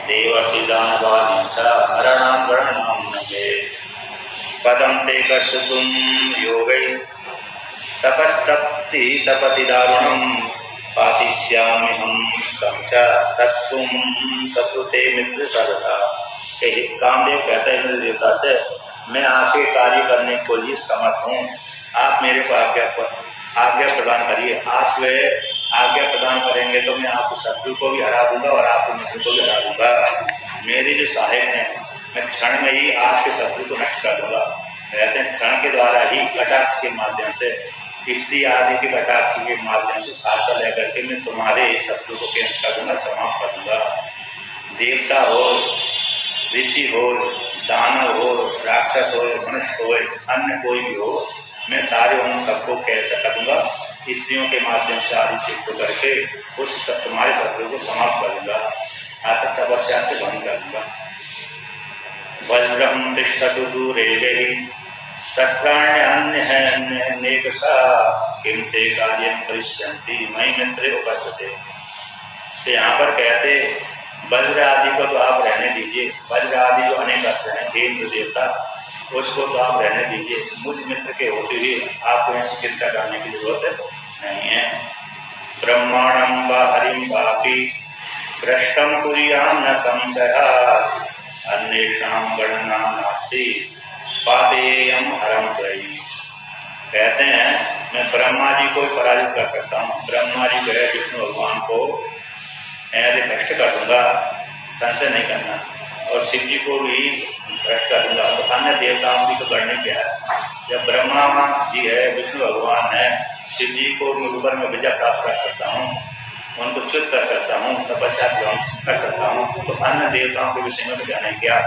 देवसी दानवादी च नरणां गणनां नगे पदं ते कष्टुं योगै तपस्तप्ति तपति दारुणं पातिष्याम्यहं तं च शत्रुं शत्रुते मित्र सर्वथा। कामदेव कहते हैं इंद्र देवता से, मैं आपके कार्य करने को लिए समर्थ हूँ, आप मेरे को आज्ञा प्रदान करिए। आप वे आज्ञा प्रदान करेंगे तो मैं आपके शत्रु को भी हरा दूंगा और आपके मित्र को भी हरा दूंगा। मेरे जो सहायक हैं, मैं क्षण में ही आपके शत्रु को नष्ट कर दूंगा। कहते हैं क्षण के द्वारा ही कटाक्ष के माध्यम से, स्त्री आदि के कटाक्ष के माध्यम से सहायता लेकर के मैं तुम्हारे शत्रु को कैसे कर दूंगा, समाप्त कर दूंगा। देवता हो, ऋषि हो, दानव हो, राक्षस हो, मनुष्य हो, अन्य कोई भी हो, मैं सारे उन सबको कैसे कर दूंगा, स्त्रियों के माध्यम से आदि सिद्ध करके उस तुम्हारे शत्रु को समाप्त कर दूंगा, आतक तपस्या से भंग कर दूंगा। वज्रम तिष्ठतु दूरे देहि शस्त्राण्यन्यनेकशा किं ते कार्यं करिष्यन्ति मयि मित्रे उपस्थिते। तो यहाँ पर कहते वज्र आदि को तो आप रहने दीजिए, वज्र आदि जो अनेक अस्त्र हैं हे इंद्र देवता, उसको तो आप रहने दीजिए। मुझ मित्र के होते हुए आपको ऐसी चिंता करने की जरूरत नहीं है। ब्रह्मांडं वा हरिं वापि भ्रष्टं कुर्यां न संशयः अन्येषां गणना नास्ति पादेयं हरं त्रयी। कहते हैं मैं ब्रह्मा जी को पराजित कर सकता हूँ, ब्रह्मा जी जो है विष्णु भगवान को ऐसे भ्रष्ट कर दूंगा, संशय नहीं करना, और शिव जी को भी भ्रष्ट कर दूंगा। तो अन्य देवताओं की तो गणना क्या है, जब ब्रह्मा जी है, विष्णु भगवान है, शिव जी को ऊपर में विजय प्राप्त कर सकता हूँ, उनको च्युत कर सकता हूँ, तपस्या से कर सकता हूँ, तो अन्य देवताओं के विषय में तो कहना क्या।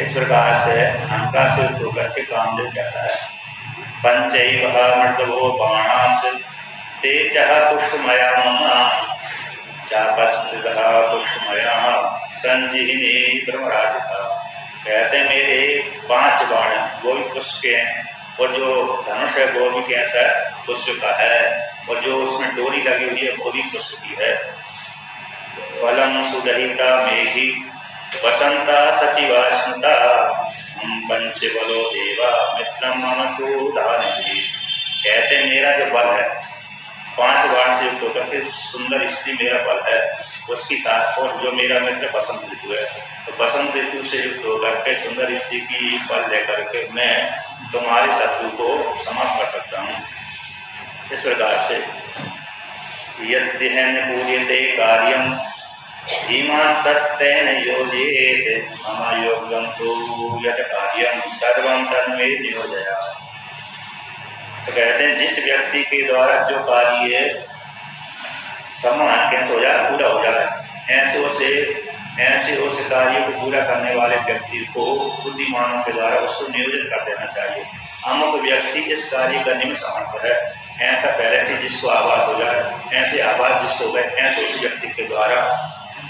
इस प्रकार से अहंकार से युक्त होकर के कामदेव कहता है पंचैव मृतभो बाणास तेजः पुष्पमया मम चापस्थितः पुष्पमया संजीहिनी ब्रह्मराजिता। कहते मेरे 5 बाण वो भी पुष्प के हैं, और जो धनुष है वो भी कैसा पुष्प का है, और जो उसमें डोरी लगी हुई है वो भी पुष्प की है। फलम सुदहिता मेघी वसंता सचिवा स्मृता पंच बलो देवा मित्रम मम सुधानिधि। कहते मेरा जो बल है 5 बाण से युक्त होकर के सुंदर स्त्री मेरा बल है, उसकी साथ, और जो मेरा मित्र बसंत ऋतु है, तो बसंत ऋतु से युक्त होकर के सुंदर स्त्री की बल लेकर के मैं तुम्हारे शत्रु को समाप्त कर सकता हूँ। इस प्रकार से यद्यहन पूर्यते कार्यम धीमान तत्तेन योजयेत मम योगं तु यत् कार्यं सर्वं तन्मे नियोजया। तो कहते हैं जिस व्यक्ति के द्वारा जो कार्य समान कैसे हो जाए, पूरा हो जाए, ऐसे उस कार्य को पूरा करने वाले व्यक्ति को बुद्धिमानों के द्वारा उसको नियोजित कर देना चाहिए। अमुक व्यक्ति इस कार्य करने में समर्थ है, ऐसा पहले से जिसको आभास हो जाए, ऐसे आभास जिसको गए, ऐसे उस व्यक्ति के द्वारा,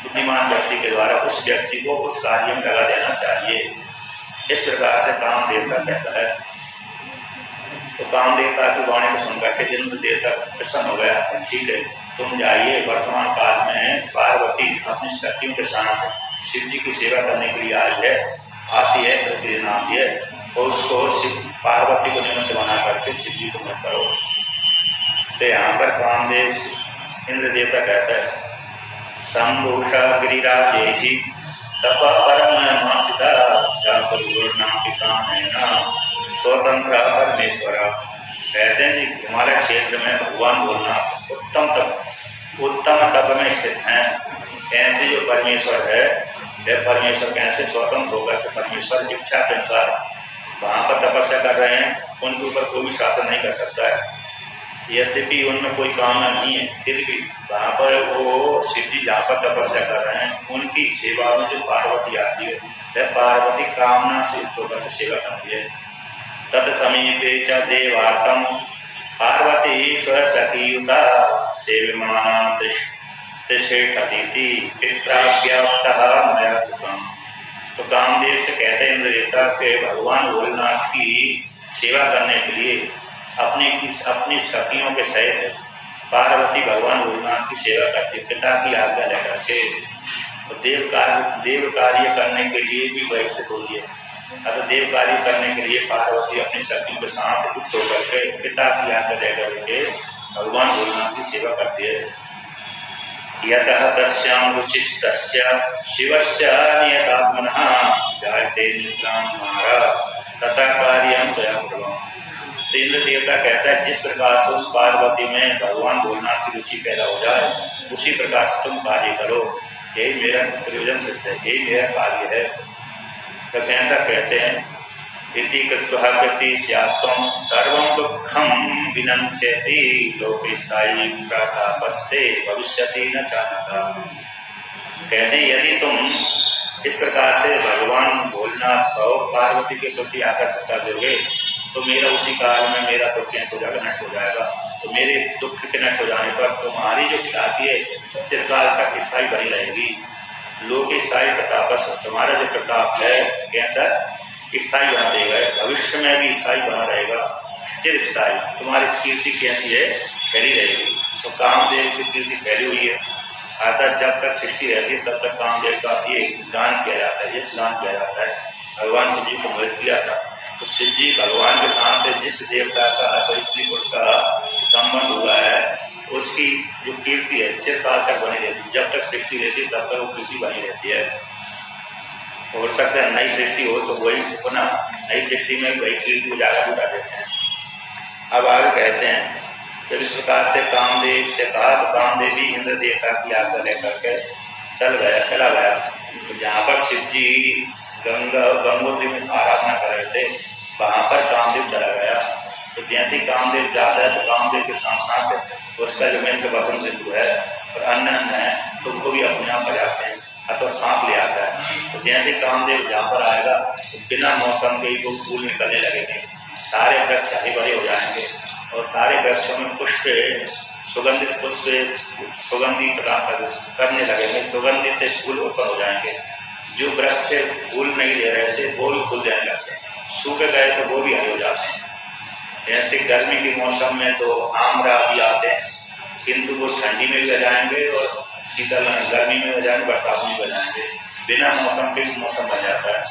बुद्धिमान व्यक्ति के द्वारा उस व्यक्ति को उस कार्य में लगा देना चाहिए। इस प्रकार से काम देवता कहता है। तो काम देवता की वाणी को सुनकर के इंद्र देवता प्रसन्न हो गया, ठीक है तुम जाइए, वर्तमान काल में पार्वती अपनी शक्तियों के साथ शिव जी की सेवा करने के लिए आई है, आती है, प्रतिदिन आती है, और उसको शिव पार्वती को निमित्त बना करके शिव जी को मत करो। तो यहाँ पर कामदेव इंद्र देवता कहता है संभूषा गिरिराजेहि तप परमस्थिता स्वतंत्र परमेश्वर। कहते हैं जी हमारे क्षेत्र में भगवान भोलेनाथ उत्तम तप में स्थित हैं। ऐसे जो परमेश्वर है, वह परमेश्वर कैसे स्वतंत्र होकर के परमेश्वर इच्छा के अनुसार वहाँ पर तपस्या कर रहे हैं, उनके ऊपर कोई भी शासन नहीं कर सकता है। यद्यपि उनमें कोई कामना नहीं है, फिर भी वहाँ पर वो शिव जी जहाँ पर तपस्या कर रहे हैं, उनकी सेवा में जो पार्वती आती है, वह पार्वती कामना से युक्त होकर सेवा करती है। तत्समीपे च देवार्तम पार्वती स्वसखीयुता सेव्यमाना तिष्ठतीति पित्राज्ञाप्तः मया सुतम्। तो कामदेव से कहते हैं इंद्र देवता के भगवान भोलेनाथ की सेवा करने के लिए अपनी सखियों के सहित पार्वती भगवान भोलेनाथ की सेवा करती, पिता की आज्ञा लेकर के। और देव कार्य करने के लिए भी वह स्थित होती है। अब देव कार्य करने के लिए पार्वती अपनी शक्तियों के साथ युक्त होकर के पिता की आज्ञा लेकर के भगवान भोलेनाथ की सेवा करती है। यतः तस्यां रुचिस्तस्य शिवस्य नियतात्मनः जायते निद्रां मारा तथा कार्यं त्वया कुर्वम्। तो इंद्र देवता कहता है जिस प्रकार से उस पार्वती में भगवान भोलेनाथ की रुचि पैदा हो जाए उसी प्रकार से तुम कार्य करो, यही मेरा प्रयोजन सिद्ध है, यही मेरा कार्य है। तब ऐसा कहते हैं इति कृत्वा कृति स्यात्वं सर्वं दुःखं विनश्यति लोके स्थायी प्रातापस्ते भविष्यति न चाहता। कहते हैं यदि तुम इस प्रकार से भगवान भोलेनाथ को पार्वती के प्रति आकर्षित कर दोगे तो मेरा उसी काल में मेरा दुख कैसे हो जाएगा, नष्ट हो जाएगा। तो मेरे दुख के नष्ट हो जाने पर तुम्हारी जो ख्याति है चिरकाल तक स्थायी बनी रहेगी। लोक स्थायी प्रताप, तुम्हारा जो प्रताप है कैसा स्थायी बना देगा, भविष्य में भी स्थायी बना रहेगा, चिर स्थायी। तुम्हारी कीर्ति कैसी है, फैली रहेगी। तो कामदेव की कीर्ति फैली हुई है। अर्थात जब तक सृष्टि रहती है तब तक कामदेव का ये गान किया जाता है, ये स्नान किया जाता है। भगवान शिव जी को मोहित किया था तो शिव जी भगवान के साथ जिस देवता का तो स्त्री पुरुष का संबंध हुआ है उसकी जो कीर्ति है चिरकाल तक बनी रहती है। जब तक सृष्टि रहती है तब तक वो कीर्ति बनी रहती है। हो सकता है नई सृष्टि हो तो वही पुनः नई सृष्टि में वही कीर्ति उजागर उठा देते हैं। अब आगे कहते हैं जब इस प्रकार से कामदेव से कहा तो कामदेव भी इंद्र देवता की आज्ञा लेकर के चला गया। तो जहाँ पर शिव जी गंगोत्री में आराधना कर रहे थे वहां पर कामदेव चला गया। तो जैसे ही कामदेव जाता है तो कामदेव के साथ साथ उसका जो मेन वसंत ऋतु है और अन्य है तो उनको भी अपने आप बजाते हैं अथवा सांप ले आता है। तो जैसे कामदेव जहाँ पर आएगा तो बिना मौसम के ही वो फूल निकलने लगेंगे, सारे वृक्ष हरे भरे हो जाएंगे और सारे वृक्षों में पुष्प सुगंधित पुष्प सुगंधी प्रदान करने लगेंगे, सुगंधित फूल उत्पन्न हो जाएंगे। जो वृक्ष फूल नहीं दे रहे थे वो भी फूल देने लगते हैं, सूख गए तो वो भी हरे हो जाते हैं। ऐसे गर्मी के मौसम में तो आम आदि आते हैं किंतु वो ठंडी में भी आ जाएंगे और शीतल गर्मी में हो जाएंगे, बरसात में हो जाएंगे, बिना मौसम के मौसम बन जाता है।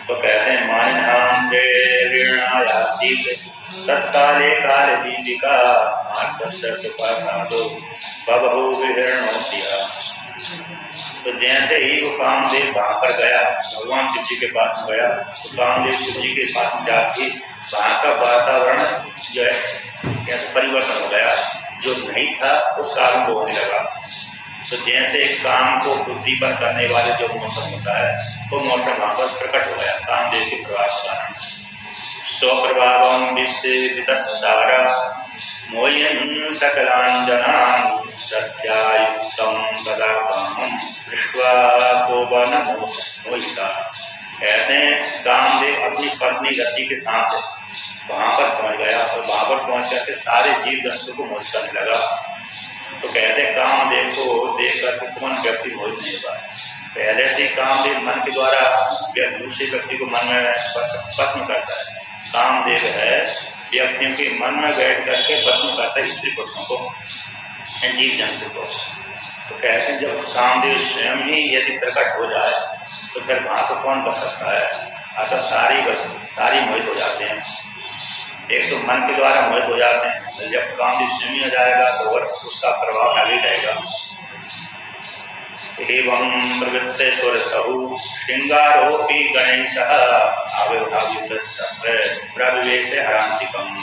तो कहते हैं मानिनाम तत्काले काल दीपिका मार्गस्य सुपासादो बबहु विहरणोतिया। तो जैसे ही वो कामदेव वहां पर गया, भगवान शिव जी के पास में गया तो कामदेव शिव जी के पास में जाके वहां का वातावरण जो है कैसे परिवर्तन हो गया, जो नहीं था उस कारण को होने लगा। तो जैसे काम को उद्दीपन करने वाले जो मौसम होता है वो मौसम वहां पर प्रकट हो गया कामदेव के प्रभाव के कारण। स्वप्रभावं विस्तृतस्तारा मोयं सकलांजनान् सत्यायुक्तं तदा कामं दृष्ट्वा कोपनं मोहिता। कहते हैं कामदेव अपनी पत्नी रति के साथ वहां पर पहुंच गया और वहां पर पहुंच करके सारे जीव जंतु को मोहित करने लगा। तो कहते हैं कामदेव को देख करके कौन व्यक्ति मोहित नहीं हुआ। पहले से कामदेव मन के द्वारा दूसरे व्यक्ति को मन में भस्म करता है। कामदेव है व्यक्तियों के मन में बैठ करके भस्म करता है स्त्री पुरुषों को, जीव जंतु को। तो कहते हैं जब कामदेव स्वयं ही यदि प्रकट हो जाए तो फिर वहां तो कौन बच सकता है। अतः सारी मोहित हो जाते हैं। एक तो मन के द्वारा मोहित हो जाते हैं, जब कामदेव स्वयं हो जाएगा तो उसका प्रभाव आगे रहेगा। एवं प्रवृत्ते स्वरतहु श्रृंगारोपि गणेशः आविर्भाव्युतस्तत्र प्रविवेश हरांतिकम्।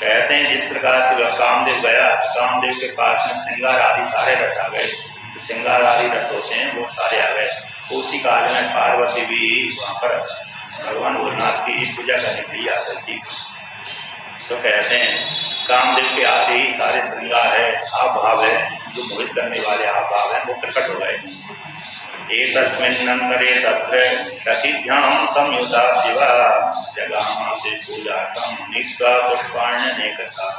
कहते हैं जिस प्रकार से वह कामदेव गया, कामदेव के पास में श्रृंगार आदि सारे रस आ गए। तो श्रृंगार आदि रस होते हैं वो सारे आ गए। उसी काल में पार्वती भी वहां पर भगवान भोलेनाथ की पूजा करने के लिए आ गई थी। तो कहते हैं कामदेव के आते ही सारे श्रृंगार है, भाव है, जो मोहित करने वाले भाव है वो प्रकट हो गए। एतस्मिन्नन्तरे तत्र सखीभ्यां संयुता शिवा जगामासे पूजार्थं नीत्वा पुष्पाण्यनेकशः।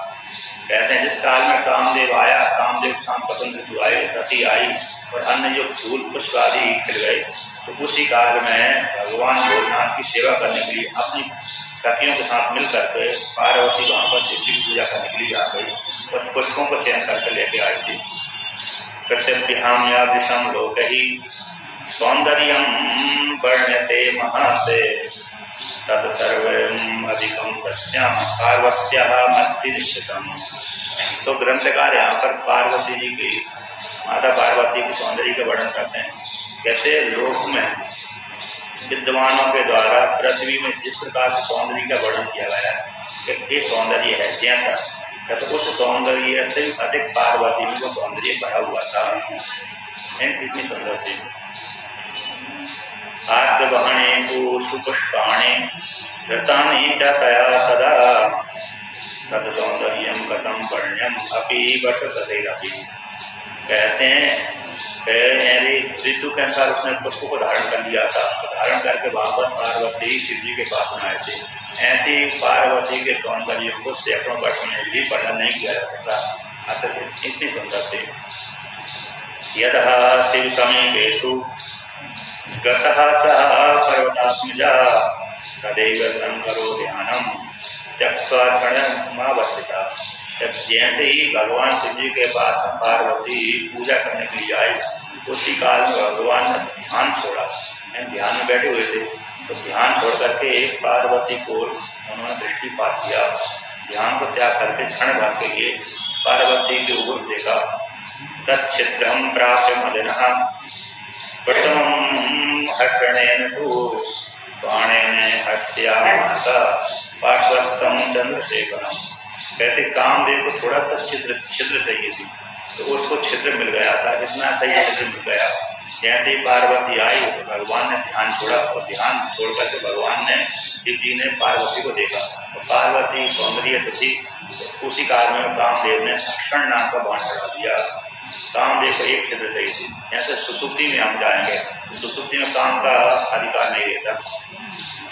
कहते हैं जिस काल में कामदेव आया, कामदेव के साथ बसंत ऋतु आई, रति आई और अन्य जो फूल पुष्प आदि खिल गए, तो उसी काल में भगवान भोलेनाथ की सेवा करने के लिए अपनी सखियों के साथ मिल करके पार्वती वहां पर शिव जी की पूजा करने के लिए आ गई और पुष्पों को चयन करके लेके आई थी। पृथिव्यां यादृशं लोकहि सौंदर्यं वर्ण्यते महते तत्सर्वम् अधिकं तस्यां पार्वत्याः मस्ति निश्चितम्। तो ग्रंथकार यहाँ पर पार्वती जी की, माता पार्वती की सौंदर्य का वर्णन करते हैं। कहते लोक में विद्वानों के द्वारा पृथ्वी में जिस प्रकार से सौंदर्य का वर्णन किया गया है कि ये सौंदर्य है जैसा, तो उस सौंदर्य से अधिक पार्वती में वो सौंदर्य भरा हुआ था। कितनी सुंदर थी। आद्यवहने सुपुष्पाणे धृतानि च तया तदा तत्सौंदर्यं कथं वर्ण्यं अपि वर्षसतेरपि। कहते हैं ऋतु के अनुसार उसने पुष्प को धारण कर लिया था, धारण करके वहां पर पार्वती शिव जी के पास में आए थे। ऐसी पार्वती के सौंदर्य को सैकड़ों वर्ष में भी वर्णन नहीं किया जा सकता, अतः इतनी सुंदर थी। यतः शिव समीपे तु गतः सः पर्वतात्मजा तदेव शंकरो ध्यानम त्यक्त्वा क्षणमावस्थिता। जैसे ही भगवान शिव जी के पास पार्वती पूजा करने के लिए आई, उसी काल में भगवान ने ध्यान छोड़ा। ध्यान में बैठे हुए थे तो ध्यान छोड़ करके पार्वती को उन्होंने दृष्टिपात किया। ध्यान को त्याग करके क्षण भर के लिए पार्वती के ऊपर देखा। तच्छिद्रं प्राप्य मदनः प्रथमं हर्षणेन तु बाणेन हर्ष्यामास पार्श्वस्थं चंद्रशेखरम। कहते कामदेव को थोड़ा सा छिद्र चाहिए थी, तो उसको छिद्र मिल गया था, इतना सही छिद्र मिल गया। जैसे ही पार्वती आई तो भगवान ने ध्यान छोड़ा, और ध्यान छोड़ करके भगवान ने, शिव जी ने पार्वती को देखा। तो पार्वती सौंदर्य तो थी, तो उसी काल में कामदेव ने अक्षण नाम का बाण चढ़ा दिया। कामदेव को एक छिद्र चाहिए थी। जैसे सुसुप्ति में हम जाएंगे, सुसुप्ति में काम का अधिकार नहीं रहता,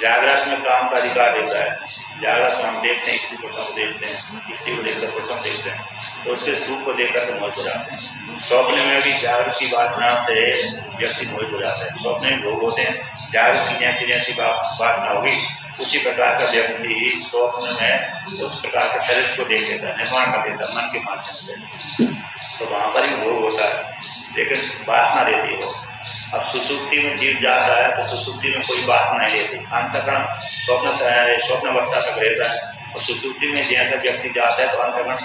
जागृत में काम का अधिकार रहता है। जागृत में हम देखते हैं, स्त्री पुरुषों को देखते हैं, स्त्री को देखकर पुरुषों को देखते हैं, तो उसके रूप को देखकर तो मोहित हो जाते हैं। स्वप्न में भी जागृत की वासना से व्यक्ति मोहित हो जाता है। स्वप्न में भोग होते हैं, जागृत की जैसी जैसी वासना होगी उसी प्रकार का व्यक्ति स्वप्न में उस प्रकार के शरीर को देख लेता है, निर्माण कर देता है मन के माध्यम से, तो वहां पर ही भोग होता है, लेकिन वासना रहती हो। अब सुसुप्ति में जीव जाता है तो सुसुप्ति में कोई वासना नहीं रहती, अंतःकरण स्वप्न अवस्था तक रहता है। और सुसुप्ति में जैसा व्यक्ति जाता है तो अंतःकरण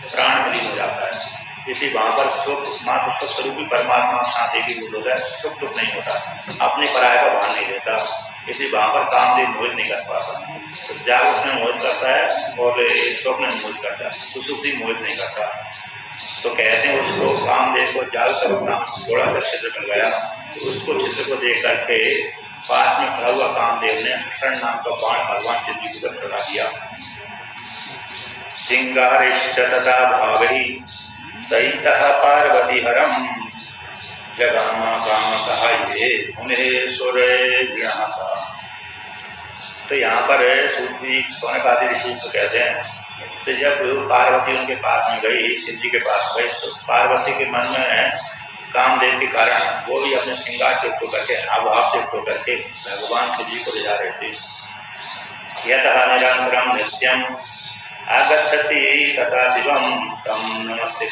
प्राण विलीन हो जाता है। इसलिए वहां पर सुख मात्र सुख स्वरूपी परमात्मा शांति की रूप होता है, सुख दुख नहीं होता, अपने पराय का भान नहीं रहता। इसलिए वहां पर कामदेव मोहित नहीं कर पाता। तो जागृत में मोहित करता है और स्वप्न में मोहित करता है, सुसुप्ति मोहित नहीं करता। तो कहते हैं उसको कामदेव को जागृत अवस्था में थोड़ा सा छिद्र मिल गया, तो उसको छिद्र को देख करके पास में खड़ा हुआ कामदेव ने क्षण नाम का बाण भगवान शिव जी को चढ़ा दिया। सिंगारिश्च तथा भावै सहितः पार्वती हरम जगामा काम सहाये मुनेश्वर विनाशा। तो यहाँ पर सूफी सोनक आदि ऋषि से कहते हैं, तो जब पार्वती उनके पास में गई, शिव जी के पास गई, तो पार्वती के मन में कामदेव के कारण वो भी अपने श्रृंगार से उठ करके, आभाव से उठ करके भगवान शिव जी को ले जा रहे थे। यतः निरंतरम नित्यम आगच्छति तथा शिवम तम नमस्ते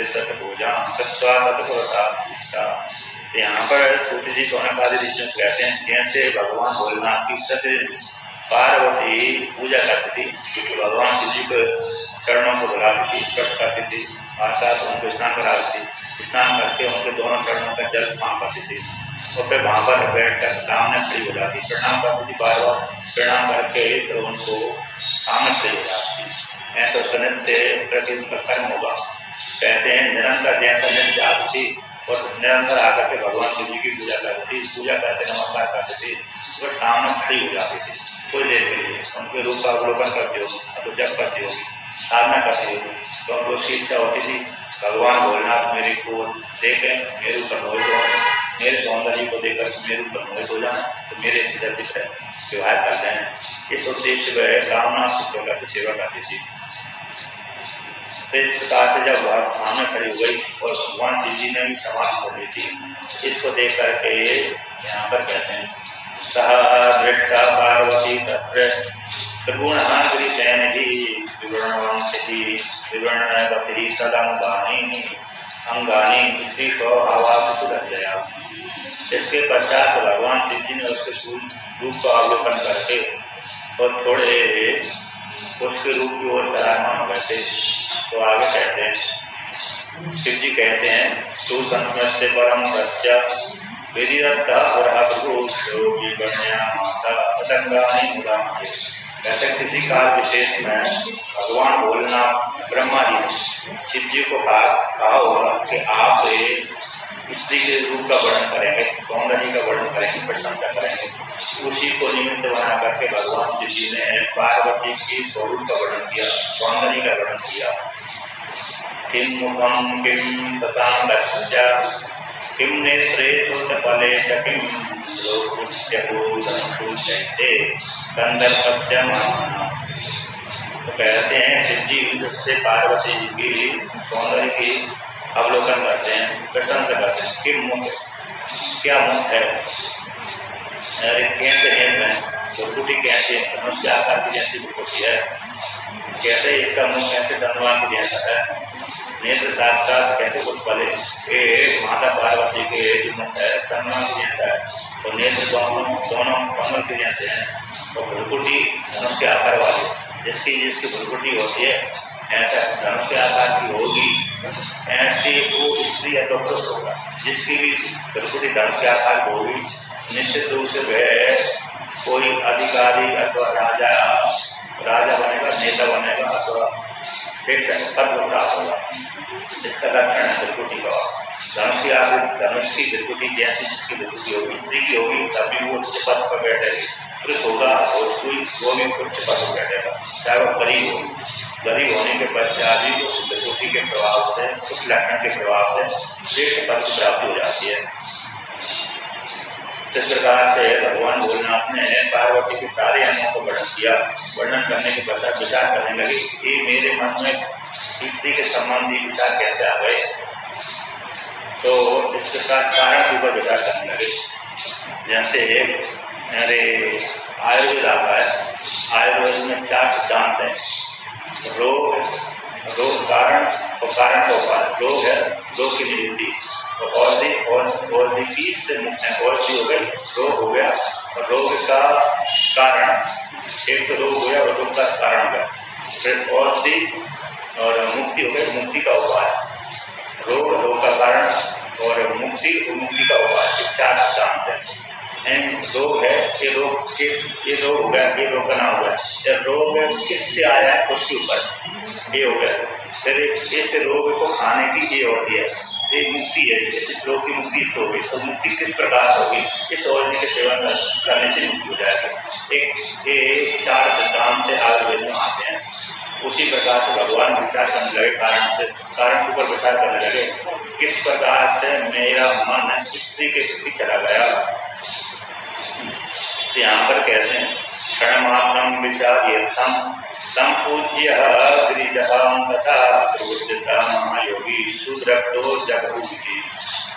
तत्पूजा कृत्वा तत्पुरता। यहाँ पर सूफी जी सोनक आदि ऋषि से कहते हैं, जैसे भगवान भोलेनाथ की प्रतिदिन पार्वती पूजा करती थी, क्योंकि भगवान शिव जी के चरणों को बुलाती थी, स्पर्श करती थी, अर्थात उनको स्नान कराती थी, स्नान करके उनके दोनों चरणों का जल पान करती थी, और फिर वहां पर बैठकर सामने खड़ी हो जाती, प्रणाम करती थी, बार बार प्रणाम करके फिर उनको सामने खड़ी हो जाती। ऐसा उसका नित्य प्रतिदिन का कर्म होगा। कहते हैं निरंतर जैसा नित्य आती थी और निरंतर आकर के भगवान शिव जी की पूजा करती थी, पूजा करते नमस्कार करते थे, वो सामने खड़ी हो जाती थी कोई देर के लिए, उनके रूप का अवलोकन करती होगी, तो जब करती होगी, साधना करती होगी, तो उनको उसकी इच्छा होती थी भगवान भोलेनाथ मेरे को देखें, मेरे ऊपर मोहित हो, मेरे सौंदर्य को देखकर मेरे ऊपर मोहित हो जाए, तो मेरे से दर्जित है व्यवहार करते हैं। इस उद्देश्य वह कामना सिद्ध करके सेवा करती थी। तो इस प्रकार से जब वह सामने खड़ी हो गई और भगवान शिव जी ने भी समाधि कर ली थी, इसको देख करके यहाँ पर कहते हैं सह दृष्टा पार्वती तत्र त्रिगुणाग्रिशयनिधि विवरणवंशति विवरणवती तदनुगामिनी अंगानी स्त्री स्वभावादिषु रंजया। इसके पश्चात भगवान शिव जी ने उसके रूप का अवलोकन करके और थोड़े उसके रूप की ओर चलाना हो गए थे। तो आगे कहते हैं, शिव जी कहते हैं, सुसंस्मृत्य परम तस्य विधिरत्तः पुरः प्रभुक्षोगी गणयामासा पतंगानि मुदामहे। कहते हैं किसी काल विशेष में भगवान भोलेनाथ ब्रह्मा जी ने शिव जी को कहा होगा कि आप स्त्री के रूप का वर्णन करेंगे, सौंदर्य का वर्णन करेंगे, प्रशंसा करेंगे। उसी को निमित्त बना करके भगवान शिव जी ने पार्वती की स्वरूप का वर्णन किया, सौंदर्य का वर्णन किया। किम मुखम किम शशांकस्य किम नेत्रे चोतफले च किम लोकुत्यगोधनशूचैते कंदर्पस्य माना। तो कहते हैं शिव जी से पार्वती जी की सौंदर्य की अवलोकन करते हैं, प्रशंसा करते हैं। कि मुख, क्या मुख है, अरे कैसे नेत्र है, भुरकुटी कैसे, धनुष के आकार की जैसी भुरकुटी है। कहते हैं इसका मुख कैसे चंद्रमा के जैसा है। नेत्र साक्षात कहते उत्पले, माता पार्वती के जो मुख है चंद्रमा के जैसा है, तो नेत्र दोनों कमल के जैसे हैं। और भुरकुटी धनुष के आकार वाली, जिसकी भुरकुटी होती है ऐसा धनुष के आकार की होगी, ऐसे वो स्त्री या तो पुरुष होगा। जिसकी भी भुरकुटी धनुष के आकार की होगी, निश्चित रूप से वह कोई अधिकारी अथवा राजा बनेगा, नेता बनेगा अथवा श्रेष्ठ पद प्राप्त होगा। इसका लक्षण है भुरकुटी का। धनुष की भुरकुटी जैसी जिसकी भुरकुटी होगी, स्त्री की होगी, तभी वो उच्च पद पर बैठेगी। पुरुष होगा वो भी उच्च पद पर बैठेगा, चाहे वो गरीब हो। गरीब होने के पश्चात भी उस भुरकुटी के प्रभाव से, उस लक्षण के प्रभाव से श्रेष्ठ पद की प्राप्ति हो जाती है। इस प्रकार से भगवान भोलेनाथ ने पार्वती के सारे अंगों को वर्णन किया। वर्णन करने के पश्चात विचार करने लगे, ये मेरे मन में स्त्री के संबंधी विचार कैसे आ गए। तो इस प्रकार कारण के ऊपर विचार करने लगे। जैसे आयुर्वेद आता है, आयुर्वेद में 4 सिद्धांत हैं। रोग कारण और कारण का उपाय। रोग है, रोग की निवृत्ति। औषधि से मुक्त है, औषधि हो गई, रोग हो गया, और रोग का कारण, एक तो रोग हो गया और रोग का कारण हो गया, फिर औषधि और मुक्ति हो गई, मुक्ति का उपाय। रोग का कारण और मुक्ति का उपाय, ये 4 सिद्धांत है। रोग है, ये रोग हो गया, ये रोग का नाम हो गया। रोग किससे आया है उसके ऊपर ये हो गया। फिर इस रोग को खाने की ये होती है, ये मुक्ति है, इस रोग की मुक्ति इससे होगी। तो मुक्ति किस प्रकार से होगी, इस औषधि के सेवन करने से मुक्ति हो जाएगी। ये 4 सिद्धांत आयुर्वेद में आते हैं। उसी प्रकार से भगवान विचार करने लगे, कारण के ऊपर विचार करने लगे, किस प्रकार से मेरा मन स्त्री के प्रति चला गया। यहाँ पर कहते हैं, क्षणमात्रं विचार्यर्थं संपूज्य गिरिजहं तथा प्रवृत्त स महायोगी सुदृप्तो जगरूपी।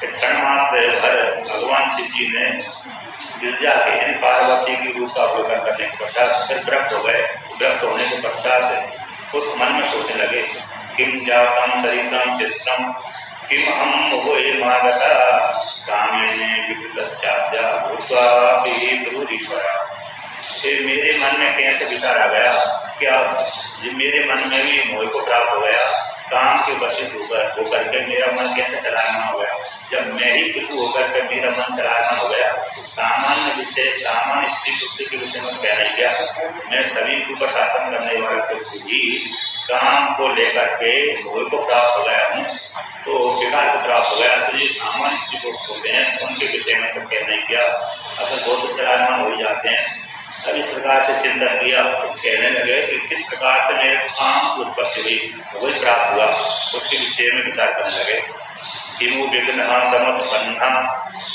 क्षण मात्र भर भगवान शिव जी ने गिरजा के पार्वती की रूप का अवलोकन करने के पश्चात फिर व्रत हो गए। व्रत होने के पश्चात उस मन में सोचने लगे, किम जातम सरितम चित्रम किम हम मुहे मागता कामिने विकृतश्चाद्या भूत्वा विभुरीश्वरा। मेरे मन में कैसे विचार आ गया, क्या मेरे मन में भी मोह को प्राप्त हो गया, काम के वशित होकर के मेरा मन कैसे चलाना हो गया। जब मैं ही पितु होकर के मेरा मन चलाना हो गया, तो सामान्य विषय, सामान्य स्त्री पुरुष के विषय में क्या नहीं गया। मैं सभी को शासन करने वाले व्यक्ति ही काम को लेकर के मोह को प्राप्त हो गया हूँ, तो विकार को प्राप्त हो गया। तो ये सामान्य स्त्री पुरुष होते हैं, उनके विषय में तो क्या नहीं किया, अगर बहुत चलाना हो ही जाते हैं। अब इस प्रकार से चिंतन किया, तो कहने लगे कि किस प्रकार से मेरे काम की उत्पत्ति हुई, वही प्राप्त हुआ, उसके विषय में विचार करने लगे। किमु विघ्नः समुत्पन्नः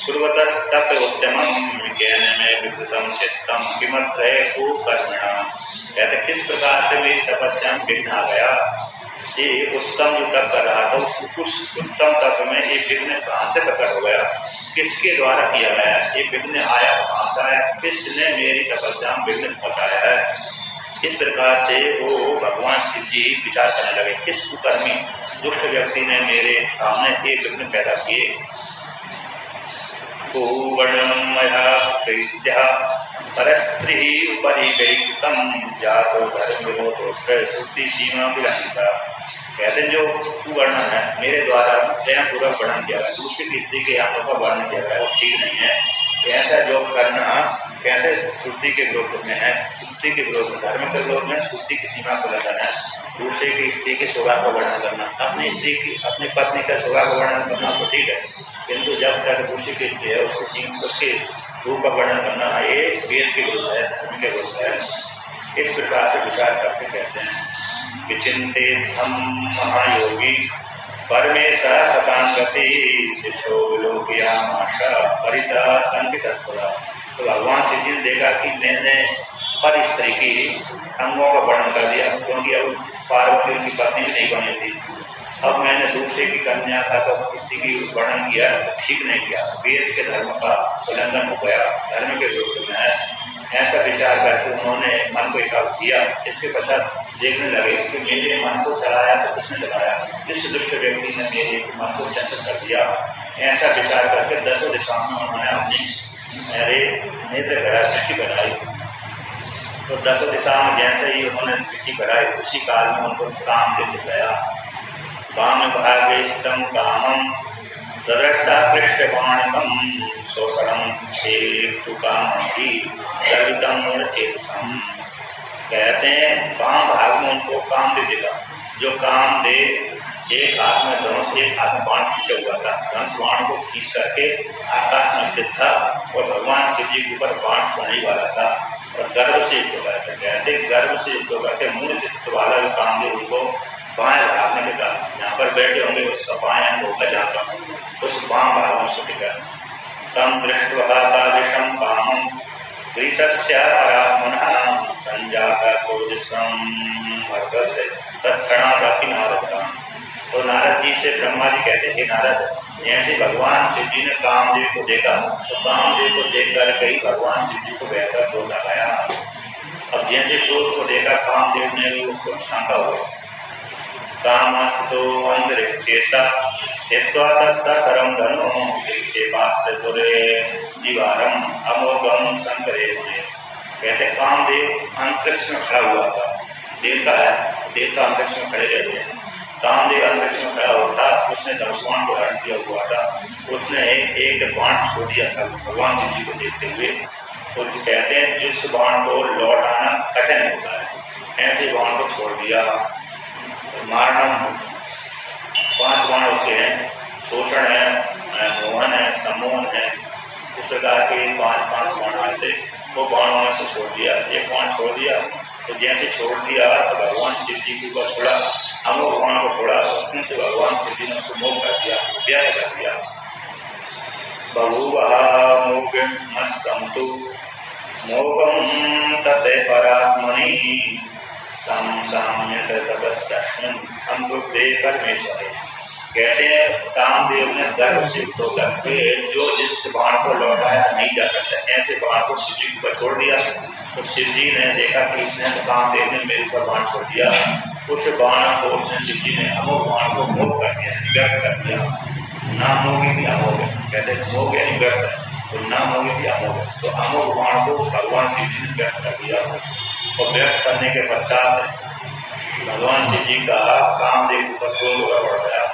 कुर्वतस्तत्र उत्तमं विज्ञान में विकृतम चित्तम किमत्र कर्मणा। कहते किस प्रकार से मेरी तपस्या में विघ्न आ गया। ये उत्तम जो तप कर रहा था, उस उत्तम तप में ये विघ्न कहाँ से प्रकट हो गया, किसके द्वारा किया गया, ये विघ्न आया कहाँ से आया, किसने मेरी तपस्या में विघ्न पहुँचाया है। इस प्रकार से वो भगवान शिव जी विचार करने लगे, किस कुकर्मी दुष्ट व्यक्ति ने मेरे सामने एक विघ्न पैदा किए। परस्त्री परिगयितम जातो धर्म विरोधोत्तर श्रुति सीमा विलंघिता। कहते हैं जो कुवर्ण है मेरे द्वारा स्वयं पूर्वक वर्णन किया गया, दूसरी स्त्री के यहाँ पर वर्णन किया गया, वो ठीक नहीं है। ऐसा जो करना कैसे श्रुति के विरोध में है, श्रुति के विरोध में, धर्म के विरोध में, श्रुति की सीमा को लगाना है। दूसरे की स्त्री की शोभा का वर्णन करना, अपनी स्त्री की अपनी पत्नी का शोभा का वर्णन करना तो ठीक है, किंतु जब तक दूसरी की स्त्री है उसके रूप का वर्णन करना ये वेद के विरुद्ध है, धर्म के विरुद्ध है। इस प्रकार से विचार करके कहते हैं विचिंते हम महायोगी परमेशा सतांगति दिशोलोकियामाशा परिता संकितस्पदा। तो भगवान शिव जी ने देखा कि मैंने पर स्त्री की अंगों का वर्णन कर दिया, क्योंकि अब पार्वती उनकी पत्नी भी नहीं बनी थी। अब मैंने दूसरे की कन्या का तो किसी की वर्णन किया तो ठीक नहीं किया, वेद के धर्म का उल्लंघन हो गया, धर्म के विरुद्ध में है। ऐसा विचार करके उन्होंने मन को एकाग्र किया। इसके पश्चात देखने लगे कि मेरे मन को चलाया तो किसने चलाया, इस दुष्ट व्यक्ति ने मेरे मन को चंचल कर दिया। ऐसा विचार करके 10 दिशाओं में उन्होंने अपनी मेरे नेत्र करा दृष्टि बनाई। तो 10 दिशा में जैसे ही उन्होंने दृष्टि कराई उसी काल में उनको काम देते गया। वाम भागे स्थितम कामम ददर्शा पृष्ठवाणिकम शोषणम क्षेतु कामि दलितम चेतसम। कहते हैं वाम भाग में उनको काम दे देगा। जो काम दे, एक हाथ में धनुष एक हाथ में बाण खींचा हुआ था, धनुष बाण को खींच करके आकाश में स्थित था और भगवान शिव जी के ऊपर बाण छोड़ने वाला था और गर्भ से युक्त होकर के कहते गर्भ से युक्त होकर के मूल चित्त वाला जो काम दे उनको बाएं भाग में टिका, यहाँ पर बैठे होंगे उसका बाएं अंग होकर जाता उस बाम भाग में उसको टिका। तम दृष्ट्वा तादृशं कामं ग्रीसस्य परात्मनः संजाता क्रोधस्तं मर्दस्य तत्क्षणादपि नारद। तो नारद जी से ब्रह्मा जी कहते हैं नारद, जैसे भगवान शिव जी ने कामदेव को देखा तो कामदेव को देख करके ही भगवान शिव जी को बेहतर क्रोध लगाया। अब जैसे क्रोध को देखा कामदेव ने भी उसको शंका हुआ। कामस्तु अंतरिक्षेसा हित्वा तस्सा सरम धनो क्षेपास्त्रे जीवारम अमोघम शंकरे मुने। कहते कामदेव अंतरिक्ष में खड़ा हुआ था, देवता है, देवता अंतरिक्ष में खड़े रहते हैं। कामदेव अंतरिक्ष में खड़ा होता, उसने धनुष्बाण को धारण किया हुआ था, उसने एक बाण छोड़ दिया सब भगवान शिव जी को देखते हुए। तो कहते हैं जिस बाण को लौटाना कठिन होता है ऐसे बाण को छोड़ दिया। मारणम 5 बाण उसके हैं, शोषण है, मोहन है, सम्मोहन है, इस प्रकार के 5 बाण आए थे। वो बाणों में से छोड़ दिया, एक बाण छोड़ दिया तो जैसे छोड़ दिया तो भगवान शिव जी के ऊपर छोड़ा, अमोघ बाण को छोड़ा, उसमें से भगवान शिव जी ने उसको मोह कर दिया, व्याह कर दिया। बहुवहा मोगमस्तु मोगम तते परात्मनि संसाम्यत तपस्यास्मिन् संबुद्धे परमेश्वरे। कहते हैं कामदेव ने गर्व से होकर के जो जिस बाण को लौटाया नहीं जा सकता ऐसे बाण को शिव जी पर छोड़ दिया। तो शिव जी ने देखा कि इसने तो कामदेव ने मेरे ऊपर बाण छोड़ दिया, उस बाण को उसने शिव जी ने अमोघ बाण को मोह कर दिया, व्यक्त कर दिया। नाम होगी भी अमोघ, कहते मोह यानी व्यक्त, तो नाम होगी भी अमोघ। तो अमोघ बाण को भगवान शिव जी ने व्यक्त कर दिया और व्यक्त करने के पश्चात भगवान शिव जी का कामदेव ऊपर क्रोध बढ़ गया।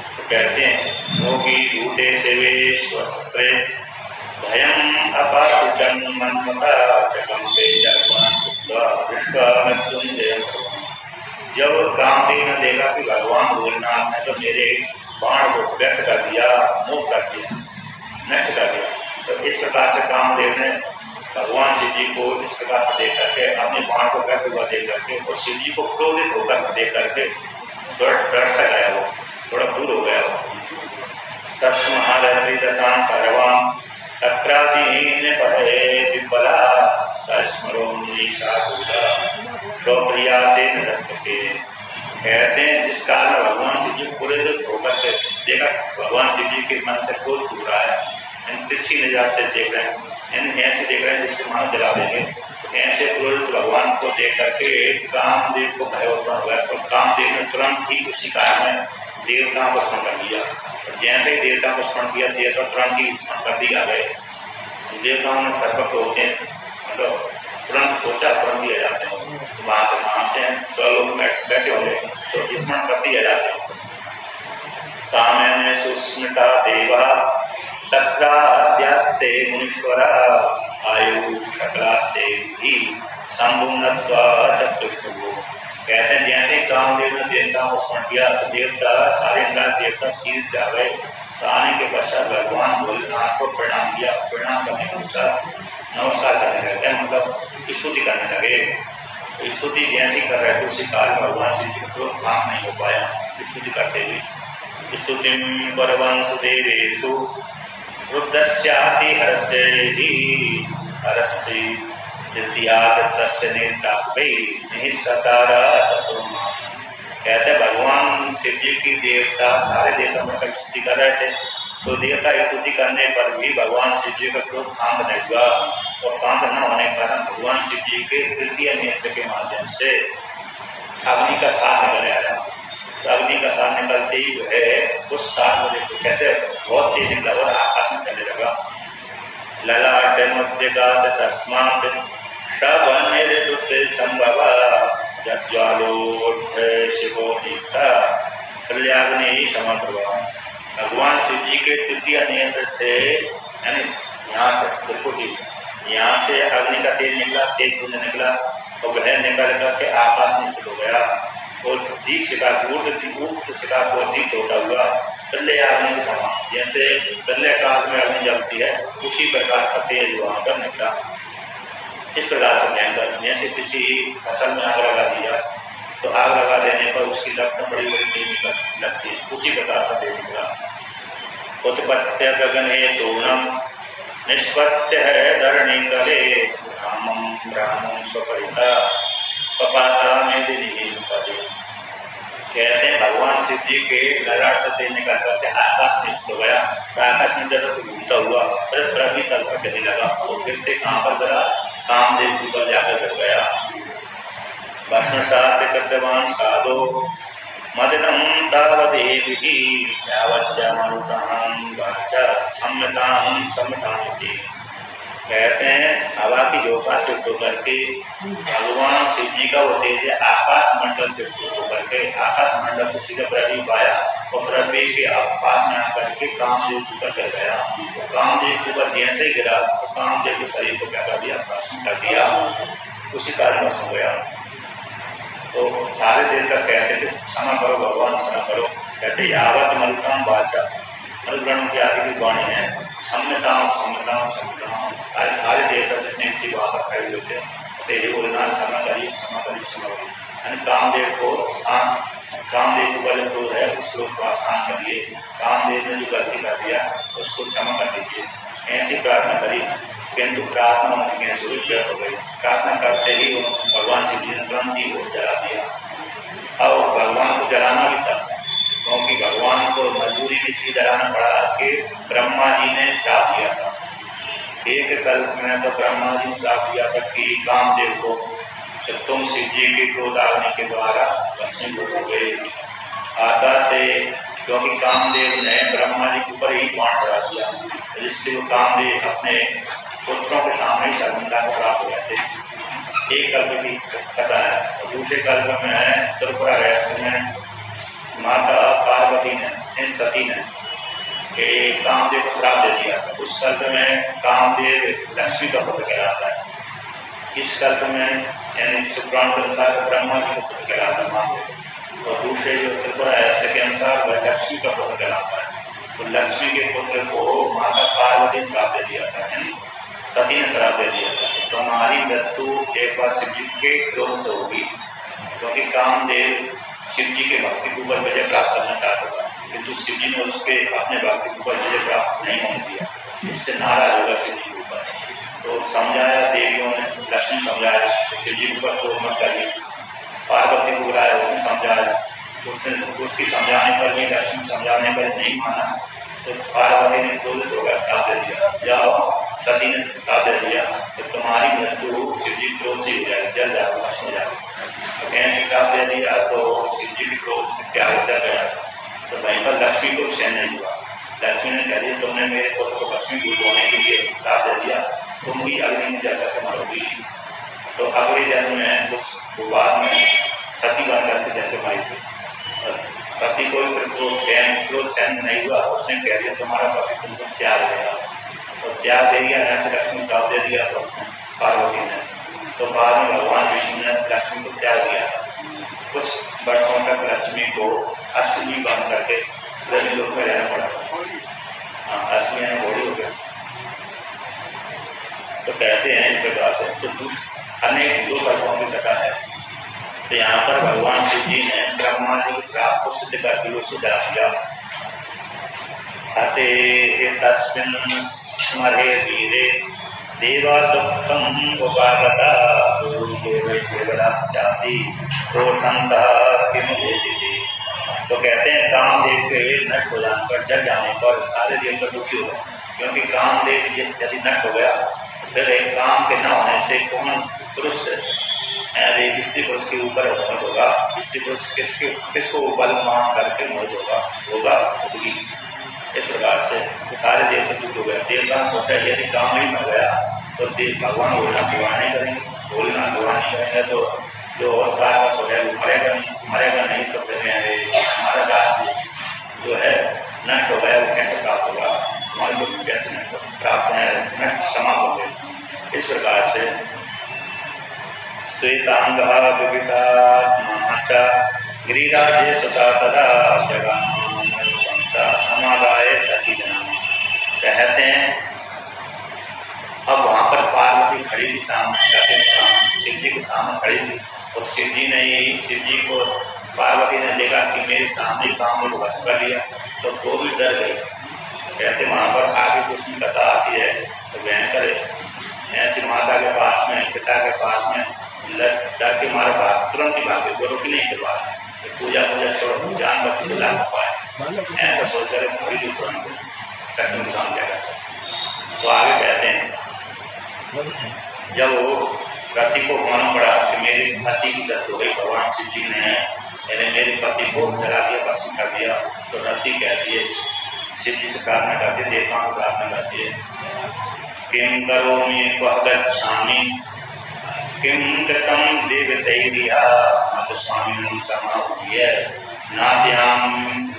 तो कहते हैं मोगी झूठे सेवे स्वस्त्रे भयम अपासुचन मनमता चकंपे मृत्युंजय। जब कामदेव ने देखा कि भगवान भोलेनाथ ने तो मेरे बाण को व्यक्त कर दिया, मोह कर दिया, नष्ट कर दिया, तो इस प्रकार से कामदेव ने भगवान शिव जी को इस प्रकार से देख करके अपने बाण को व्यक्त हुआ देख करके और शिव जी को क्रोधित होकर देख करके थोड़ा डर सा गया, वो थोड़ा दूर हो गया। सस्महारति दशा सर्वाम सक्रादीन भये विपला सस्मरो निशा स्वप्रिया से नृत्य। कहते हैं जिस काल में भगवान शिव जी क्रोधित होकर देखा भगवान शिव जी के मन से क्रोध टूट रहा है, तिरछी नजर से देख रहे हैं, ऐसे देख रहे हैं जिससे मानो जला देंगे। ऐसे क्रोधित भगवान को देख करके कामदेव को भय उत्पन्न हुआ। तो कामदेव ने तुरंत ही उसी काल में देवताओं को स्मरण कर लिया। जैसे ही देवताओं को स्मरण किया, देवता तुरंत ही स्मरण कर दिया गए। देवताओं में सर्वज्ञ होते हैं, मतलब तुरंत सोचा तुरंत दिया जाते हैं। तो वहां से स्वलोक बैठे होंगे तो स्मरण कर दिया जाते हैं। कामेन सुस्मिता देवा सत्राद्यास्ते मुनीश्वरा आयु शकलास्ते भी संभुनत्वा चतुष्टुभो। कहते हैं जैसे ही कामदेव ने देवताओं को स्मरण किया तो देवता सारे देवता शील जा गए। तो आने के पश्चात भगवान भोलेनाथ को प्रणाम किया। प्रणाम करने के पश्चात नमस्कार करने लगे, मतलब स्तुति करने लगे। स्तुति जैसे ही कर रहे थे उसी काल में भगवान श्री जी को शांत नहीं हो पाया स्तुति करते हुए। स्तुतिम परवंशुदेवेषु रुद्रस्याति हरस्येहि हरस्ये तृतीयादत्तस्य नेत्रात्मै निःससार ततोमा। कहते भगवान शिव जी की देवता सारे देवता मिलकर स्तुति कर रहे थे। तो देवता स्तुति करने पर भी भगवान शिव जी का क्रोध शांत नहीं हुआ। और शांत न होने के कारण भगवान शिव जी के तृतीय नेत्र के माध्यम से अग्नि का साथ निकल आया। तो अग्नि का साथ निकलते ही जो है उस साथ में देखो कहते बहुत तेज निकला और आकाश में चलने लगा। ललाट मुद्रिकात तस्मात् शबनिर्दुते संभव ज्वालोढ़ शिवो दीप्ता कल्याग्नि समप्रभा। भगवान शिव जी के तृतीय नेत्र से यानी यहाँ से बिल्कुल यहाँ से अग्नि का तेज निकला, तेज पुंज निकला और वह निकल करके आकाश में स्थित हो गया। और दीप शिखा उक्त शिखा को दीप होता हुआ प्रलय अग्नि के समान, जैसे प्रलय काल में अग्नि जलती है उसी प्रकार का तेज वहां पर निकला। इस प्रकार से भयंकर, जैसे किसी फसल में आग लगा दिया तो आग लगा देने पर उसकी लपटें बड़ी बड़ी तेज लगती है, उसी प्रकार का तेज निकला। उत्पत्ति गगने तोरणम निष्पत्ति है धरणी करे रामम रामम स्वपरिता पपाता मेदिनी पदे। कहते हैं भगवान शिव जी के ललाट से तेज निकल करके आकाश में स्थित हो गया। तो आकाश में जब घूमता हुआ पृथ्वी तल पर गिरने लगा। वो गिरते कहाँ पर गिरा? कामदेव जी पर जाकर गिर गया। भस्मसात कृतवान साधो मदनम तावदेवी यावच्चा मरुतां वाचा क्षम्यतां क्षम्यतामिति। कहते हैं हवा की झोंका से उठ करके भगवान शिव जी का वो तेज आकाश मंडल से उठ करके आकाश मंडल से सीधे पृथ्वी पाया और पृथ्वी के पास में आकर के कामदेव के ऊपर गिर गया। तो कामदेव के ऊपर जैसे ही गिरा तो कामदेव के शरीर को क्या कर दिया? भस्म कर दिया, उसी कारण भस्म हो गया। तो सारे देवता कहते थे क्षमा करो भगवान, क्षमा करो। कहते यावत मरुतां वाचा, मरुगण की आदि की वाणी है, क्षम्यतां क्षम्यतां क्षम्यतां। आज सारे देवता जितने भी वहां पर खड़े हुए थे ये बोलना क्षमा करिए क्षमा करिए क्षमा करिए। कामदेव को कामदेव को गलत क्रोध है उस क्रोध को आसान करिए, कामदेव ने जो गलती कर दिया उसको क्षमा कर दीजिए, ऐसी प्रार्थना करी। किंतु प्रार्थना उनकी कैसे हुई? व्यर्थ हो गई। प्रार्थना करते ही भगवान शिव जी ने तुरंत ही वो जला दिया। और भगवान को जलाना भी था क्योंकि भगवान को मजबूरी में इसलिए जलाना पड़ा कि ब्रह्मा जी ने श्राप दिया था। एक कल्प में तो ब्रह्मा जी ने श्राप दिया था कि कामदेव को जब तुम शिव जी के क्रोध आग्नि के द्वारा भस्मीभूत हो गए आता थे, क्योंकि कामदेव ने ब्रह्मा जी के ऊपर ही बाण चढ़ा दिया जिससे वो कामदेव अपने पुत्रों के सामने शर्मिंदा को प्राप्त हो गए थे। एक कल्प की कथा है और दूसरे कल्प में त्रिपुरा रहस्य में माता पार्वती ने सती ने कामदेव को श्राप दे दिया। उस कल्प में कामदेव लक्ष्मी का पुत्र कहलाता है। इस कल्प में यानी पुराण के अनुसार ब्रह्मा जी का पुत्र कहलाता है मां से, और दूसरे जो त्रिपुरा रहस्य के अनुसार वह लक्ष्मी का पुत्र कहलाता है। तो लक्ष्मी के पुत्र को माता पार्वती ने श्राप दे दिया था, सती ने श्राप दे दिया था तो हमारी मृत्यु एक बार शिव जी के क्रोध से होगी, क्योंकि कामदेव शिव जी के भक्ति के ऊपर विजय प्राप्त करना चाहता था, किंतु शिव जी ने उसके अपने भक्ति के ऊपर विजय प्राप्त नहीं होने दिया, इससे नाराज होगा शिव जी के ऊपर। तो समझाया देवियों ने, लक्ष्मी समझाया शिव जी के ऊपर क्रोध मत करिए, पार्वती को बुलाया उसने समझाया, उसने उसकी समझाने पर भी लक्ष्मी समझाने पर नहीं माना तो पार्वती ने क्रोधित होकर श्राप दे दिया, जाओ। सती ने श्राप दे दिया तो तुम्हारी मृत्यु शिव जी क्रोध से हो जाएगी, जल जाओ, भस्म हो जाएगी। तो ऐसे श्राप दे दिया तो शिव जी के क्रोध से प्यार जल गया। तो वहीं पर लक्ष्मी को चैन नहीं हुआ। लक्ष्मी ने कह दिया तुमने मेरे पुत्र को भस्मी होने के लिए श्राप दे दिया, तुम भी अग्नि में जल करके मरोगी। तो अगले जन्म में उस विवाद में सती बन करके जल के मारी थी। सती को क्रोध सहन नहीं हुआ, उसने कह दिया तुम्हारा पति तुमको त्याग देगा। तो त्याग दे दिया, ऐसे लक्ष्मी श्राप दे दिया तो उसने पार्वती ने। तो बाद में भगवान विष्णु ने लक्ष्मी को त्याग दिया। कुछ वर्षों तक लक्ष्मी को अश्विनी बन करके लोक में रहना पड़ा। अश्विनी ने घोड़ी हो गया। तो कहते हैं इस प्रकार से तो अनेक दो कल्पों की कथा है। तो यहाँ पर भगवान शिव जी ने ब्रह्मा जी के श्राप को सिद्ध करके उसको जला दिया। हते तस्मिन् स्मरे वीरे देवा दुःखम् उपागता देवराश्चाति रोषन्तः किम भेदिते। तो कहते हैं कामदेव के नष्ट हो जाने पर, जल जाने पर सारे देवता दुखी हो गए, क्योंकि कामदेव यदि नष्ट हो गया फिर एक काम के न होने से कौन पुरुष स्त्री पुरुष के ऊपर मोहित होगा, स्त्री पुरुष किसको बल मान करके मोहित होगा होगी। इस प्रकार से तो सारे देवता दुख हो गए। देवता ने सोचा यदि काम नहीं हो गया तो भगवान बोलना विवाह नहीं करेंगे, बोलना विवाह नहीं करेंगे तो जो और कार्य हो गया मरेगा नहीं। तो फिर हमारा राज्य जो है नष्ट हो गया वो कैसे प्राप्त होगा, हमारे लोग कैसे प्राप्त है, नष्ट समाप्त हो गए। इस प्रकार से श्वेतांगः विवितात्मा च गिरिराजे सुता तदा समादाय सती जनाम। कहते हैं अब वहां पर पार्वती खड़ी थी सामने, शिव जी के सामने खड़ी थी और शिव जी को पार्वती ने देखा कि मेरे सामने काम को वश कर लिया तो वो भी डर गई। कहते वहां पर आगे कुछ भी कथा आती है तो भयंकर ऐसी माता के पास में, पिता के पास में डर के मारे भाग तुरंत ही भागे, वो रुक नहीं के बाद पूजा छोड़ जान बच्चे को ला पाए, ऐसा सोच कर थोड़ी भी तुरंत सच नुकसान क्या करता। तो आगे कहते हैं जब वो रति को मालूम पड़ा कि मेरे पति की दत्त हो गई, भगवान शिव जी ने मेरे पति को जला दिया, भस्म कर दिया, तो रति कहती है शिव जी से प्रार्थना करती है, देवताओं को प्रार्थना करती है किम करोमि क्व गच्छामि किम कृतं देवतैर्या मत स्वामिनं समाहूय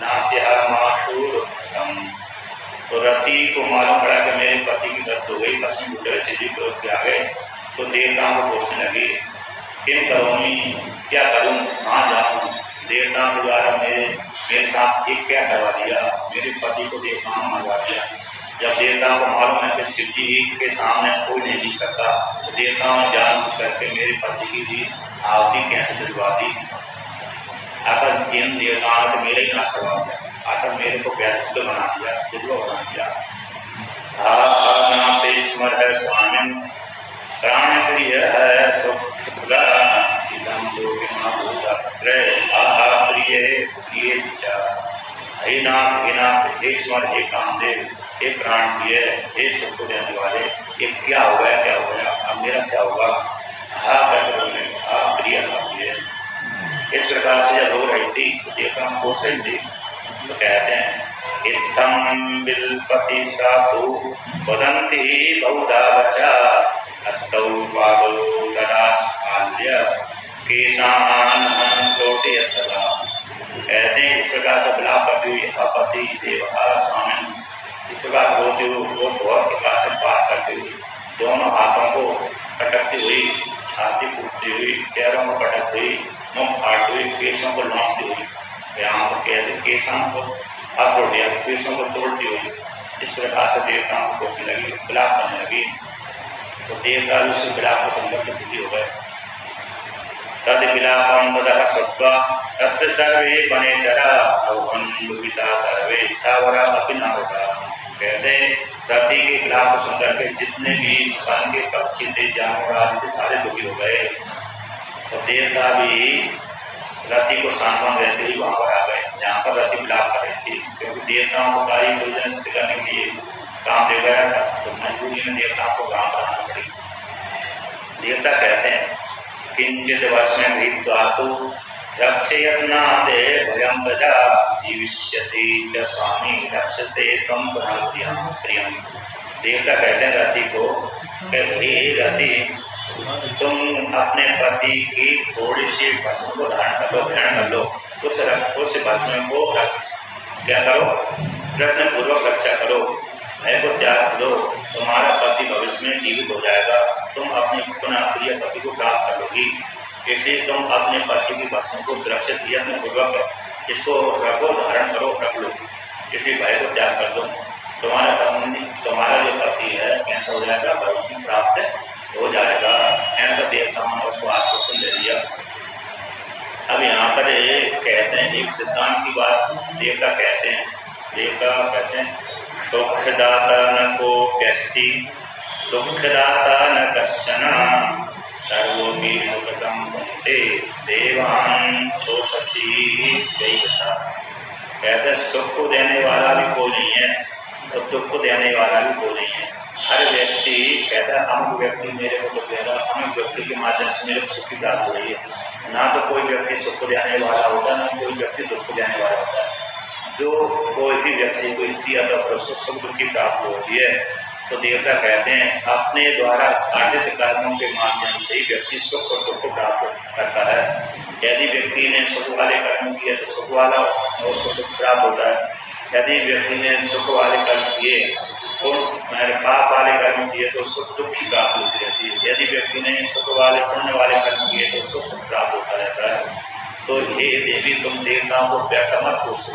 नास्यामाशूरम। तो रति को मालूम पड़ा कि मेरे पति की दत्त हो गई, भस्म उठे शिव जी क्रोध के आ गए। तो देवताओं को पूछने लगे किम करोमि, क्या करूं, कहाँ जाऊं, देवताओं के द्वारा मेरे साथ एक क्या करवा दिया, मेरे पति को देवताओं ने मरवा दिया। जब देवताओं को मालूम है कि शिव जी के सामने कोई नहीं जी सकता तो देवताओं ने जानबूझ करके मेरे पति की भी आहुति कैसे दिलवा दी। आखिर इन देवताओं ने मेरे ही नाश करवा दिया, आखिर मेरे को व्याधित बना दिया, विधवा बना दिया। स्मर स्वामी प्राण प्रिय है सुखदा इदम जो प्रिय विचार। हे नाथ हे नाथ, हे स्मर, हे कामदेव, हे प्राण प्रिय, हे सुख को देने वाले, ये क्या हो गया, क्या हो गया, अब मेरा क्या होगा। हा प्रिय प्रिय। इस प्रकार से जब हो रही थी तो देवता कोस रही थी। तो कहते हैं इत्थम बिलपति साधु वदन्ति बहुधा वचा हस्तौ पादौ तदा स्फाल्य केशान लोटयतदा। कहते हैं इस प्रकार से विलाप करती हुई अपति देवहा स्वामी, इस प्रकार होते हुए वो बहुत प्रकार से बात करती हुई, दोनों हाथों को पटकती हुई, छाती फूटती हुई, पैरों को पटकती हुई, मुख फाड़ती हुई, केशों को लौटती हुई, यहाँ पर कहते केशों को हाथ तोड़ दिया, केशों को तोड़ती हुई, इस प्रकार से देवताओं को कोसने लगी, विलाप करने लगी। तो देवता उस विलाप को सुनकर के दुखी हो गए। तद विलापम ततः श्रुत्वा तत्र सर्वे वनेचरा अवन्विता सर्वे स्थावरा अपि नारदा। कहते रति के विलाप को सुनकर के जितने भी वन के पक्षी थे, जानवर आदि थे, सारे दुखी हो गए। तो देवता भी रति को सांत्वना देते हुए वहां पर आ गए जहाँ पर रति विलाप कर रहे थे। थी, क्योंकि देवताओं को कार्य पूजन सिद्ध करने के लिए काम दे गया था, तो मजबूरी में देवताओं को काम कराना पड़ी। देवता कहते हैं किंचित वश्में भीत्वा तु रक्षयत्नादे भयं तजा जीविष्यति च स्वामी रक्षसे त्वं प्रियम। देवता कहते हैं रति को, हे रति तुम अपने पति की थोड़ी सी भस्म को धारण कर लो, ग्रहण कर लो, उस भस्म को क्या करो, प्रयत्न पूर्वक रक्षा करो, भय को त्याग दो, तुम्हारा पति भविष्य में जीवित हो जाएगा, तुम अपने पुनः प्रिय पति को प्राप्त कर लोगी। इसलिए तुम अपने पति की भस्म को सुरक्षित प्रयत्न पूर्वक इसको रखो, धारण करो, रख लो, इसलिए भय को त्याग कर दो, तुम्हारा जो पति है कैसा हो जाएगा, भविष्य में प्राप्त हो जाएगा। ऐसा देवताओं ने उसको आश्वासन दे दिया। अब यहाँ पर कहते हैं एक सिद्धांत की बात देवता कहते हैं सुखदाता न कोऽप्यस्ति दुःखदाता न कश्चन सर्वोऽपि सुखदं भुङ्क्ते देवान् शोषसि दैवता। कहते हैं सुख को देने वाला भी कोई नहीं है और दुख को देने वाला भी कोई नहीं है। हर व्यक्ति कहता है अमुक व्यक्ति मेरे को दुख देगा, अमुक व्यक्ति के माध्यम से मेरे को सुख की प्राप्त हो रही है। ना तो कोई व्यक्ति सुख को देने वाला होता है, ना कोई व्यक्ति दुख को देने वाला होता है। जो कोई भी व्यक्ति को स्त्री अथवा पुरुष को सुख दुख की प्राप्त होती है, तो देवता कहते हैं अपने द्वारा अर्जित कर्मों के माध्यम से ही व्यक्ति सुख और दुख को प्राप्त करता है। यदि व्यक्ति ने सुख वाले कर्म किए तो सुख वाला उसको सुख प्राप्त होता है, यदि व्यक्ति ने दुख वाले कर्म किए और पाप वाले कर्म किए तो उसको दुख की प्राप्त होती रहती है। यदि व्यक्ति ने सुख वाले पुण्य वाले कर्म किए तो उसको सुख प्राप्त होता रहता है। तो हे देवी तुम देवताओं को व्यर्थ मत कोसो।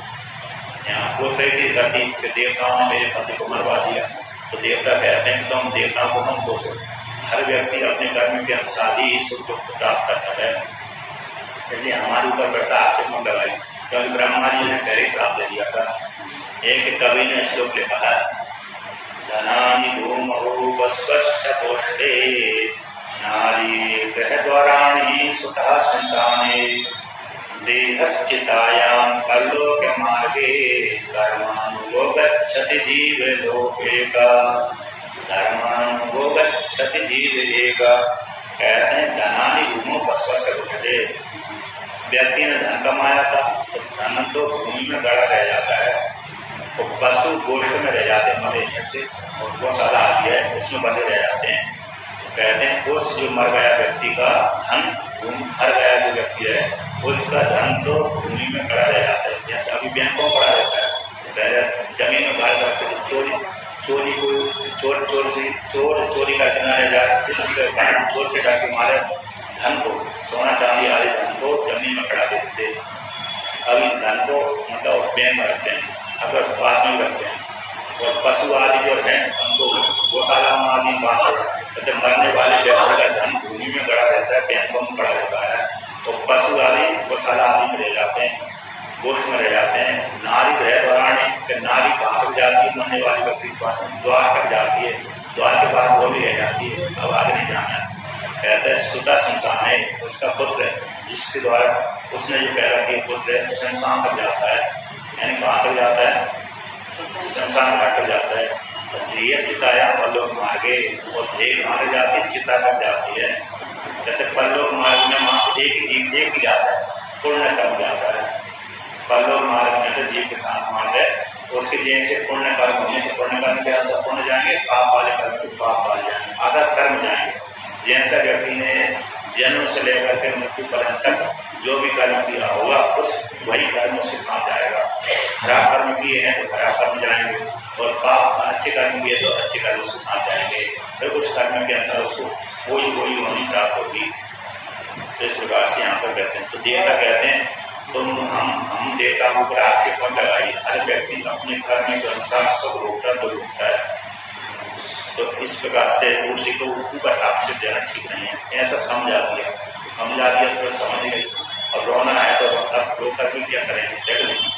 यहाँ कोस रही थी धरती के देवताओं ने मेरे पति को मरवा दिया, तो देवता कहते हैं कि तुम देवताओं को मत कोसो। हर व्यक्ति अपने कर्म के अनुसार ही सुख दुख को प्राप्त करता है, इसलिए हमारे ऊपर बड़ा आक्षेप मत लगाई, क्योंकि ब्रह्मा जी ने पहले श्राप दे दिया था। एक कवि ने श्लोक लिखा है धनानि भूमौ वस्वस्य पोष्टे नारी गृहद्वाराणि सुतः शंसाने देहश्चितायां परलोक मार्गे कर्मानुगो गच्छति जीव लोकेका। धर्मानुगो गच्छति जीव एका। कहते हैं धनानि भूमौ वस्वस्य पोष्टे। व्यक्ति ने धन कमाया था तो धन तो भूमि में गड़ा रह जाता है, तो पशु गोष्ठ में रह जाते हैं मरे जैसे, और गौशाला आती है उसमें बंधे रह जाते हैं। तो कहते हैं उस जो मर गया व्यक्ति का धन, मर गया जो व्यक्ति है उसका धन तो भूमि में खड़ा रह जाता है। जैसे अभी बैंकों में पड़ा रहता है, पहले जमीन में गाड़ करते चोरी का किनारे जाए, किसी का कारण चोर के डाके मारे धन को, सोना चांदी आदि धन को जमीन में खड़ा देते थे। अभी धन को मतलब बैंक में रखते हैं, अगर पास में रखते हैं, और पशु आदि जो है उनको गौशाला आदि बांधते हैं। मरने वाले व्यक्ति का धन भूमि में गड़ा रहता है, बैंकों में पड़ा रहता है, तो पशु आदि गौशाला आदि में रह जाते हैं, गोष्ठ में रह जाते हैं। नारी गृह द्वाराणी, नारी कहाँ तक जाती है, मरने वाली व्यक्ति के पास द्वार तक जाती है, द्वार के बाद वो भी रह जाती है, अब आगे नहीं जाना। कहते हैं सुता शमशान है, उसका पुत्र जिसके द्वारा उसने जो पैदा किया पुत्र शमशान तक जाता है, यानी कहाँ तक जाता है, शमशान घाट तक जाता है। ये चिताया परलोक मार्गे, और देह मार्ग जाती है, चिता तक जाती है। कहते परलोक मार्ग में वहाँ एक ही जाता है, पुण्य कर्म जाता है। परलोक मार्ग में तो जीव के साथ मार्ग है, उसके जैसे पुण्य कर्म होंगे तो पुण्य कर्म के अनुसार पुण्य जाएंगे, पाप वाले कर्म से पाप वाले जाएंगे, आधा कर्म जाएंगे। जैसा व्यक्ति ने जन्म से लेकर के मृत्यु पर्यंत तक जो भी कर्म किया होगा उस वही कर्म उसके साथ जाएगा। खराब कर्म किए हैं तो खराब कर्म जाएंगे, और पाप अच्छे कर्म किए तो अच्छे कर्म उसके साथ जाएंगे। फिर उस कर्म के अनुसार उसको कोई होनी प्राप्त होगी। तो इस प्रकार से यहाँ पर कहते हैं। तो देवता कहते हैं तुम हम देवता को ऊपर आक्षेप मत लगाइए, हर व्यक्ति अपने कर्म के अनुसार सुख भोगता तो भोगता है। तो इस प्रकार से उसी को ऊपर आक्षेप देना ठीक नहीं है। ऐसा समझा दिया तो समझ गई, अब रोना है तो अब रो कर भी क्या करेंगे, देख लेंगे।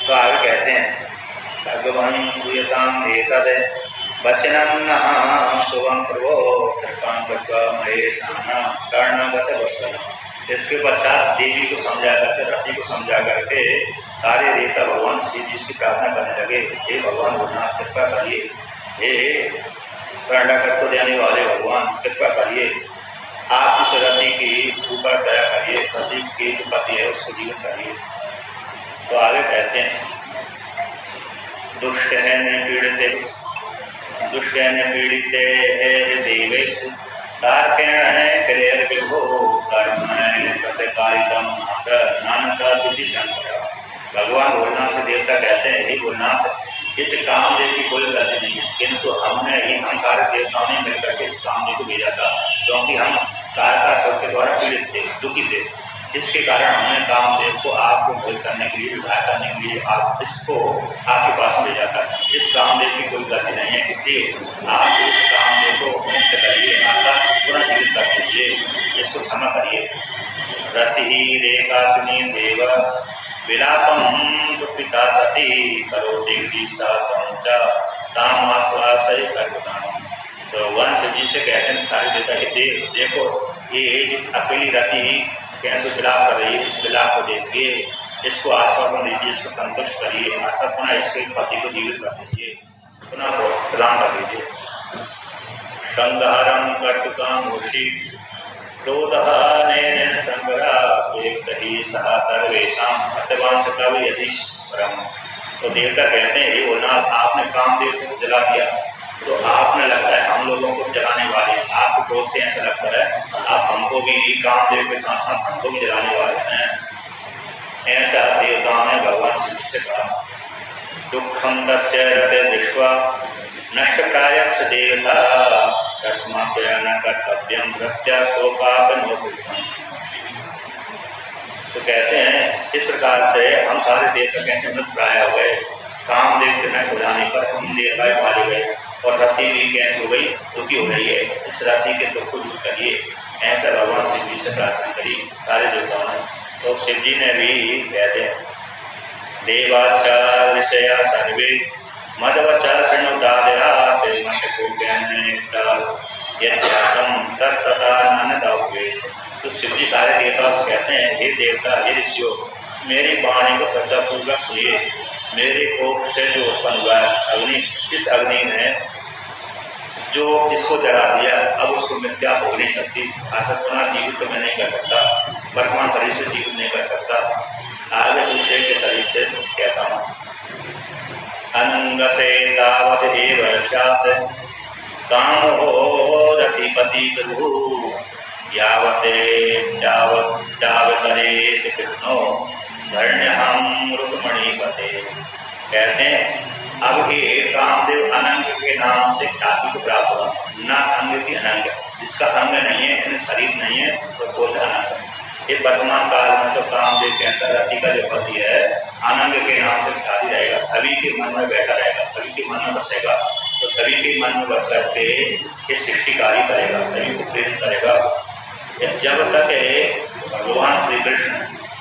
तो आगे कहते हैं भगवान सूयताम एतद वचनम शुभम प्रभो कृपां कृत्वा महेशान शरणगत वत्सल। इसके पश्चात देवी को समझा करके, रति को समझा करके सारे देवता भगवान शिव जी से प्रार्थना करने लगे, हे भगवान भोलेनाथ कृपा करिए, हे शरणागत को देने वाले भगवान कृपा करिए, आप इस रति की ऊपर दया करिए, रति की जो पति है उसको जीवन करिए। तो आगे कहते हैं, दुष्ट है न पीड़िते देवेश तार्केण क्रियर विभो कर्म प्रतिकारितम नानका बुद्धि शंकर। भगवान भोलेनाथ से देवता कहते हैं, हे भोलेनाथ इस कामदेव की कोई गलती नहीं है, किंतु हम सारे देवताओं ने मिलकर के इस कामदेव को भेजा था, क्योंकि हम कायकासुर के द्वारा पीड़ित थे, दुखी थे। इसके कारण हमने कामदेव को आपको भोज करने के लिए, विवाह करने के लिए आप इसको आपके पास भेजा था। इस कामदेव की कोई गलती नहीं है, इसलिए आप इस कामदेव को मुक्त करिए, अर्थात पुनः जीवित कर दीजिए, इसको क्षमा करिए। रति रेखा देव विलापम दुखिता सती करोति तामाश्वासय सर्वदानम। तो वंश जी से कहते हैं सारे देवता, देखो ये अकेली रति ही कैसे विलाप कर रही है, इस विलाप को देखिए, इसको आश्वासन दीजिए, इसको संतुष्ट करिए, अर्थात पुनः इसके पति को जीवित कर दीजिए, पुनः प्रदान कर दीजिए। संहारम कर्तुकाम ऋषि क्रोधहानेन संग्रह एकहि सहा सर्वेषां अत्यवांशता यदीश्वरम। तो देवता कहते हैं, हे भोलेनाथ आपने कामदेव को जला दिया, तो आपने लगता है हम लोगों को जलाने वाले, आपको क्रोध से ऐसा लगता है आप हमको भी कामदेव के साथ साथ हमको भी जलाने वाले हैं। ऐसा देवताओं ने भगवान शिव से कहा। दुखम तस्य रते दृष्ट्वा नष्ट प्रायश्च देवता तस्मात् न कर्तव्यम भक्त्या शोकापनोपम। तो कहते हैं इस प्रकार से हम सारे देवता कैसे मृत प्राय हो गए, कामदेव के नष्ट हो जाने पर हम देवताएं मारे गए, और रति भी कैसे हो गई, दुखी हो रही है, इस रति के दुख को दूर करिए। ऐसा भगवान शिव जी से प्रार्थना करी सारे देवताओं ने। तो शिव जी ने भी कहते हैं, देवाचार विषया सर्वे मदवचा शृणुतादया तो शिव जी सारे देवताओं से कहते हैं, हे देवता, हे ऋषियों, मेरी वाणी को श्रद्धापूर्वक सुनिए। मेरे कोप से जो उत्पन्न हुआ है अग्नि, इस अग्नि ने जो इसको जला दिया, अब उसको मिथ्या हो नहीं सकती, अर्थात पुनः जीवित तो मैं नहीं कर सकता, वर्तमान शरीर से जीवित नहीं कर सकता, आगे दूसरे के शरीर से कहता हूँ। अंग से तावत एव स्यात् कामो रतिपति प्रभु यावते चावतरेत कृष्णो धन्यहं रुक्मणीपते। कहते हैं अब ये कामदेव अनंग के नाम से ख्याति को प्राप्त हुआ। न अंग की अनंग, जिसका अंग नहीं है, शरीर नहीं है, उसको अनंग। ये वर्तमान काल में तो कामदेव कैसा रति का जो पति है अनंग के नाम से ख्याति रहेगा, सभी के मन में बैठा रहेगा, सभी के मन में बसेगा, तो सभी के मन में बस करके ये सृष्टिकारी करेगा, सभी को प्रेरित करेगा। जब तक भगवान श्री कृष्ण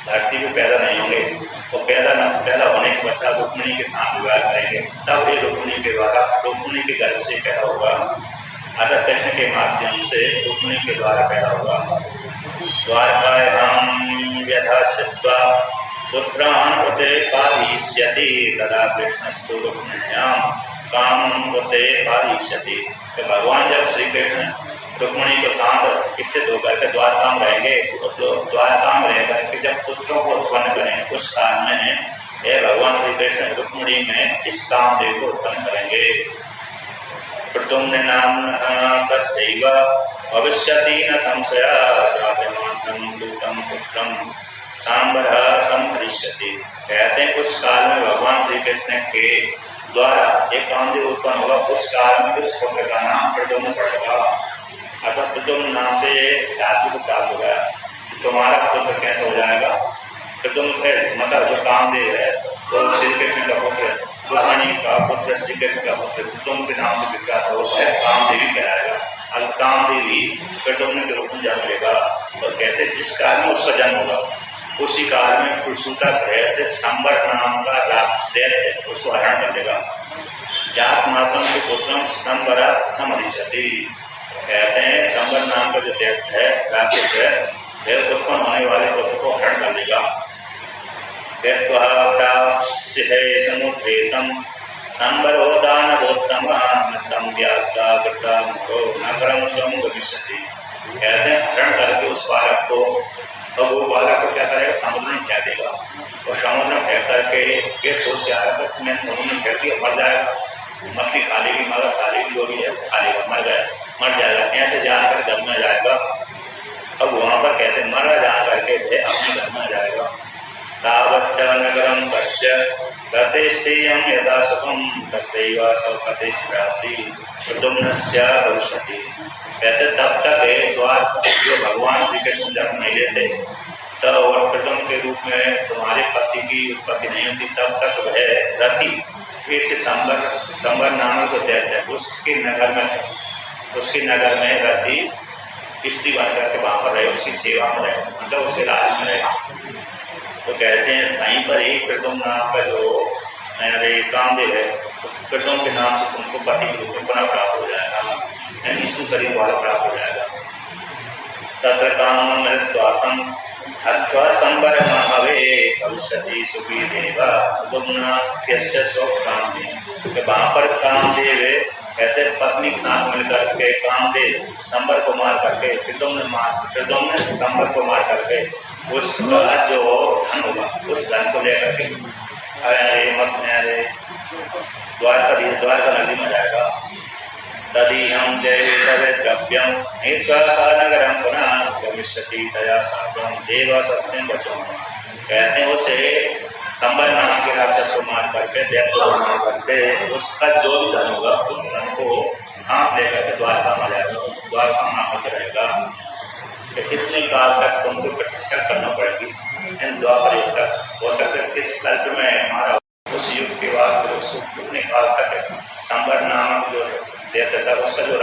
धरती को पैदा नहीं होंगे, तो पैदा होने के पश्चात रुक्मिणी के साथ विवाह करेंगे, तब ये रुक्मिणी के द्वारा, रुक्मिणी के गर्भ से पैदा होगा, अतः कृष्ण के माध्यम से रुक्मिणी के द्वारा पैदा होगा। द्वारकायां यथा स्थित्वा पुत्रान् प्रतिपादयिष्यति तदा कृष्णस्तु रुक्मिण्यां कामं प्रतिपादयिष्यति। तो भगवान जब श्री कृष्ण रुक्मिणी के साथ स्थित होकर के द्वारका में रहेंगे, तो द्वारका में रहकर के जब पुत्रों को उत्पन्न करें, उस काल में ये भगवान श्री कृष्ण रुक्मिणी में इस कामदेव को उत्पन्न करेंगे। प्रद्युम्न नाम तस्यैव भविष्यति न संशया जातमात्रं दूतं पुत्रं सांबरः संहरिष्यति। कहते हैं उस काल में भगवान श्री कृष्ण के द्वारा एक कामदेव उत्पन्न होगा, उस काल में उस पुत्र का नाम प्रद्युम्न पड़ेगा। अतः प्रद्युम्न नाम से ख्याति को प्राप्त होगा। तुम्हारा पुत्र कैसे हो जाएगा? प्रद्युम्न मतलब जो कामदेव है वो श्री कृष्ण का पुत्र, रुक्मिणी का पुत्र, श्री कृष्ण का पुत्र प्रद्युम्न के नाम से विख्यात होता है, कामदेवी कहलाएगा। अब कामदेवी प्रद्युम्न के रूप में जन्म लेगा, और कैसे जिस काल में उसका जन्म होगा उसी काल में कुरुसूता ग्रह से संबर नाम का राक्षस दैत्य उसको हरण कर लेगा। जात मातम के पुत्रम संबरा समधिष्यति। कहते हैं संबर नाम का जो दैत्य है, राक्षस है, फिर उत्पन्न होने वाले पुत्र को हरण कर लेगा। त्यक्त्वा प्राप्स्य है समुद्रेतम संबरोदानवोत्तम तम व्यात्ता कृता मुखो नगरम स्वयं गमिष्यति। कहते हैं हरण करके उस बालक को, तो वो बालक को क्या करेगा, समुद्र में फेंक देगा। और समुद्र में फेंक करके ये सोच के आएगा कि मैंने समुद्र में फेंक दिया, मर जाएगा। मछली खा लेगी, मगर खा लेगी, जो भी है खा लेगा, मर जाएगा। ऐसे जानकर घर में जाएगा। अब वहां पर कहते हैं मरा जा करके अपने घर में जाएगा। तावच्च नगरम कस्य गतेस्तेयं यदा सुखम तत्रैव सौखते प्राप्ति प्रद्युम्नस्य भविष्यति। कहते तब तक द्वार जो भगवान श्री कृष्ण जन्म नहीं लेते तब और प्रद्युम्न के रूप में तुम्हारे पति की उत्पत्ति नहीं होती, तब तक वह रति इसे संबर नामक को कहते हैं, उसके नगर में रति स्त्री बन करके वहां पर रहे, उसकी सेवा में रहे, मतलब उसके राज में रहे। तो कहते हैं वहीं पर ही प्रद्युम्न नाम का जो कामदेव है, प्रद्युम्न के नाम से तुमको पति के रूप में पुनः प्राप्त हो जाएगा, विष्णु शरीर वाला प्राप्त हो जाएगा। तत्र कामं मृत्वात्म हत्वा संबर महावे भविष्यति सुखी देव प्रद्युम्नाख्यस्य स्वकामे। वहां पर कामदेव कहते पत्नी के साथ मिलकर के कामदेव संबर को मार करके प्रद्युम्न संबर को मार करके उसका जो धन होगा उस धन को लेकर के द्वारका नगरी में जाएगा। तदी हम जय द्रव्यम नगरम पुनः गमिष्यति तया साधम देव सत्यम बचो। कहते हैं उसे संबर नाम के राक्षस को मार करके, दैत्य को मार करके उसका जो भी धन होगा उस धन को सांप लेकर के द्वारका में जाएगा, द्वारका में आकर रहेगा। कितने काल तक तुमको प्रतिष्ठा करना पड़ेगी, इन द्वापर युग तक। हो सकता है किस कल्प में हमारा उस युग के बाद उसको कितने काल तक संबर नामक जो दैत्य था उसका जो